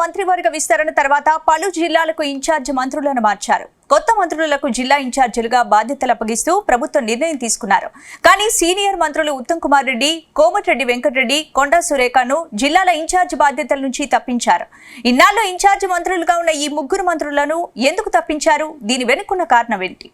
మంత్రివర్గ విస్తరణ తర్వాత పలు జిల్లాలకు ఇన్ఛార్జ్ మంత్రులను మార్చారు. కొత్త మంత్రులకు జిల్లా ఇన్ఛార్జీలుగా బాధ్యతలు అప్పగిస్తూ ప్రభుత్వం నిర్ణయం తీసుకున్నారు. కానీ సీనియర్ మంత్రులు ఉత్తమ్ కుమార్ రెడ్డి, కోమటిరెడ్డి వెంకటరెడ్డి, కొండా సురేఖను జిల్లాల ఇన్ఛార్జ్ బాధ్యతల నుంచి తప్పించారు. ఇన్నాళ్ళు ఇన్ఛార్జ్ మంత్రులుగా ఉన్న ఈ ముగ్గురు మంత్రులను ఎందుకు తప్పించారు? దీని వెనుకున్న కారణం ఏంటి?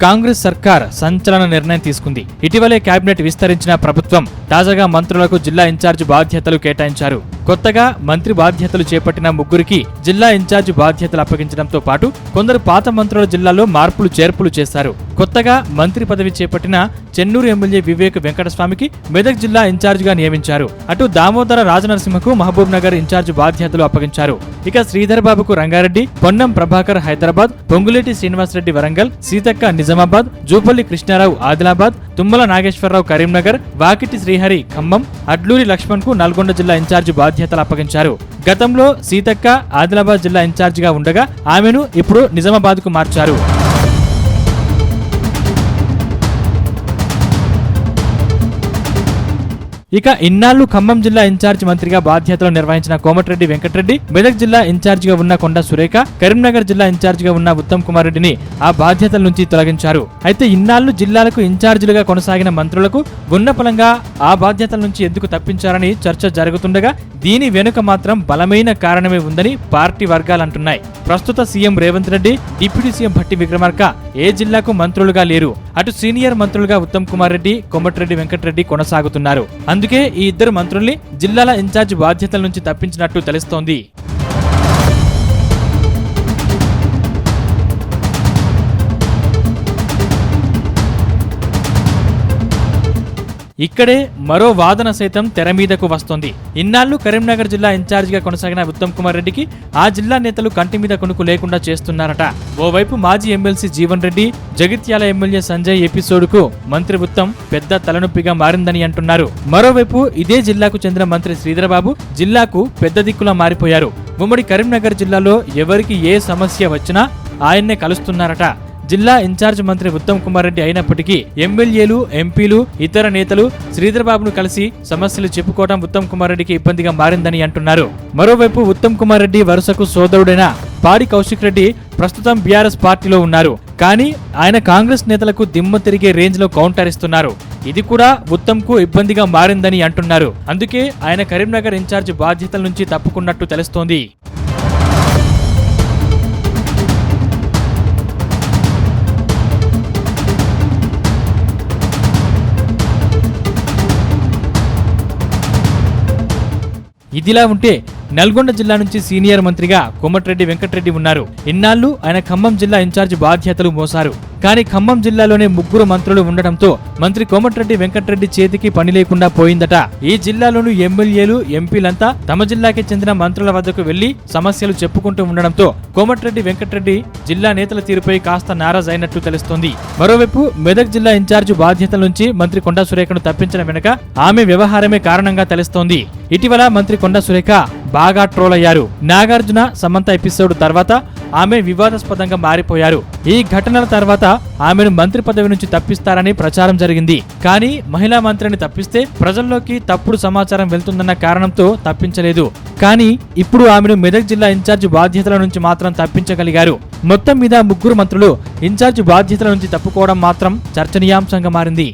కాంగ్రెస్ సర్కార్ సంచలన నిర్ణయం తీసుకుంది. ఇటీవలే కేబినెట్ విస్తరించిన ప్రభుత్వం తాజాగా మంత్రులకు జిల్లా ఇన్ఛార్జ్ బాధ్యతలు కేటాయించారు. కొత్తగా మంత్రి బాధ్యతలు చేపట్టిన ముగ్గురికి జిల్లా ఇన్ఛార్జ్ బాధ్యతలు అప్పగించడంతో పాటు కొందరు పాత మంత్రుల జిల్లాలో మార్పులు చేర్పులు చేశారు. కొత్తగా మంత్రి పదవి చేపట్టిన చెన్నూరు ఎమ్మెల్యే వివేక్ వెంకటస్వామికి మెదక్ జిల్లా ఇన్ఛార్జిగా నియమించారు. అటు దామోదర రాజనరసింహకు మహబూబ్ నగర్ ఇన్ఛార్జ్ బాధ్యతలు అప్పగించారు. ఇక శ్రీధర్ బాబుకు రంగారెడ్డి, పొన్నం ప్రభాకర్ హైదరాబాద్, పొంగులేటి శ్రీనివాసరెడ్డి వరంగల్, సీతక్క నిజామాబాద్, జూపల్లి కృష్ణారావు ఆదిలాబాద్, తుమ్మల నాగేశ్వరరావు కరీంనగర్, వాకిటి శ్రీహరి ఖమ్మం, అడ్లూరి లక్ష్మణ్ కు నల్గొండ జిల్లా ఇన్ఛార్జ్ బాధ్యతలు అప్పగించారు. గతంలో సీతక్క ఆదిలాబాద్ జిల్లా ఇన్ఛార్జిగా ఉండగా ఆమెను ఇప్పుడు నిజామాబాద్ కు మార్చారు. ఇక ఇన్నాళ్లు ఖమ్మం జిల్లా ఇన్ఛార్జ్ మంత్రిగా బాధ్యతలు నిర్వహించిన కోమటిరెడ్డి వెంకటరెడ్డి, మెదక్ జిల్లా ఇన్ఛార్జిగా ఉన్న కొండా సురేఖ, కరీంనగర్ జిల్లా ఇన్ఛార్జిగా ఉన్న ఉత్తమ్ కుమార్ రెడ్డిని ఆ బాధ్యతల నుంచి తొలగించారు. అయితే ఇన్నాళ్లు జిల్లాలకు ఇన్ఛార్జీలుగా కొనసాగిన మంత్రులకు ఉన్నపలంగా ఆ బాధ్యతల నుంచి ఎందుకు తప్పించారని చర్చ జరుగుతుండగా దీని వెనుక మాత్రం బలమైన కారణమే ఉందని పార్టీ వర్గాలంటున్నాయి. ప్రస్తుత CM Revanth Reddy, deputy CM Bhatti Vikramarka ఏ జిల్లాకు మంత్రులుగా లేరు. అటు సీనియర్ మంత్రులుగా ఉత్తమ్ కుమార్ రెడ్డి, కోమటిరెడ్డి వెంకటరెడ్డి కొనసాగుతున్నారు. అందుకే ఈ ఇద్దరు మంత్రుల్ని జిల్లాల ఇన్ఛార్జ్ బాధ్యతల నుంచి తప్పించినట్టు తెలుస్తోంది. ఇక్కడే మరో వాదన సైతం తెర మీదకు వస్తోంది. ఇన్నాళ్లు కరీంనగర్ జిల్లా ఇన్ఛార్జిగా కొనసాగిన ఉత్తమ్ కుమార్ రెడ్డికి ఆ జిల్లా నేతలు కంటి మీద కొనుకు లేకుండా చేస్తున్నారట. ఓవైపు మాజీ ఎమ్మెల్సీ జీవన్ రెడ్డి, జగిత్యాల ఎమ్మెల్యే సంజయ్ ఎపిసోడ్కు మంత్రి ఉత్తమ్ పెద్ద తలనొప్పిగా మారిందని అంటున్నారు. మరోవైపు ఇదే జిల్లాకు చెందిన మంత్రి శ్రీధర్ బాబు జిల్లాకు పెద్ద దిక్కులా మారిపోయారు. ఉమ్మడి కరీంనగర్ జిల్లాలో ఎవరికి ఏ సమస్య వచ్చినా ఆయన్నే కలుస్తున్నారట. జిల్లా ఇన్ఛార్జ్ మంత్రి ఉత్తమ్ కుమార్ రెడ్డి అయినప్పటికీ ఎమ్మెల్యేలు, ఎంపీలు, ఇతర నేతలు శ్రీధర్ బాబును కలిసి సమస్యలు చెప్పుకోవడం ఉత్తమ్ కుమార్ రెడ్డికి ఇబ్బందిగా మారిందని అంటున్నారు. మరోవైపు ఉత్తమ్ కుమార్ రెడ్డి వరుసకు సోదరుడైన పాడి కౌశిక్ రెడ్డి ప్రస్తుతం బీఆర్ఎస్ పార్టీలో ఉన్నారు. కానీ ఆయన కాంగ్రెస్ నేతలకు దిమ్మ తిరిగే రేంజ్ లో కౌంటర్ ఇస్తున్నారు. ఇది కూడా ఉత్తమ్ కు ఇబ్బందిగా మారిందని అంటున్నారు. అందుకే ఆయన కరీంనగర్ ఇన్ఛార్జ్ బాధ్యతల నుంచి తప్పుకున్నట్టు తెలుస్తోంది. ఇదిలా ఉంటే నల్గొండ జిల్లా నుంచి సీనియర్ మంత్రిగా కోమటిరెడ్డి వెంకటరెడ్డి ఉన్నారు. ఇన్నాళ్లు ఆయన ఖమ్మం జిల్లా ఇన్ఛార్జ్ బాధ్యతలు మోసారు. కానీ ఖమ్మం జిల్లాలోనే ముగ్గురు మంత్రులు ఉండటంతో మంత్రి కోమటిరెడ్డి వెంకటరెడ్డి చేతికి పని లేకుండా పోయిందట. ఈ జిల్లాలోని ఎమ్మెల్యేలు, ఎంపీలంతా తమ జిల్లాకి చెందిన మంత్రుల వద్దకు వెళ్లి సమస్యలు చెప్పుకుంటూ ఉండడంతో కోమటిరెడ్డి వెంకటరెడ్డి జిల్లా నేతల తీరుపై కాస్త నారాజ్ అయినట్టు తెలుస్తోంది. మరోవైపు మెదక్ జిల్లా ఇన్ఛార్జ్ బాధ్యతల నుంచి మంత్రి కొండా సురేఖను తప్పించడం వెనుక ఆమె వ్యవహారమే కారణంగా తెలుస్తోంది. ఇటీవల మంత్రి కొండా సురేఖ బాగా ట్రోల్ అయ్యారు. నాగార్జున, సమంత ఎపిసోడ్ తర్వాత ఆమె వివాదాస్పదంగా మారిపోయారు. ఈ ఘటనల తర్వాత ఆమెను మంత్రి పదవి నుంచి తప్పిస్తారని ప్రచారం జరిగింది. కానీ మహిళా మంత్రిని తప్పిస్తే ప్రజల్లోకి తప్పుడు సమాచారం వెళ్తుందన్న కారణంతో తప్పించలేదు. కానీ ఇప్పుడు ఆమెను మెదక్ జిల్లా ఇన్ఛార్జ్ బాధ్యతల నుంచి మాత్రం తప్పించగలిగారు. మొత్తం మీద ముగ్గురు మంత్రులు ఇన్ఛార్జ్ బాధ్యతల నుంచి తప్పుకోవడం మాత్రం చర్చనీయాంశంగా మారింది.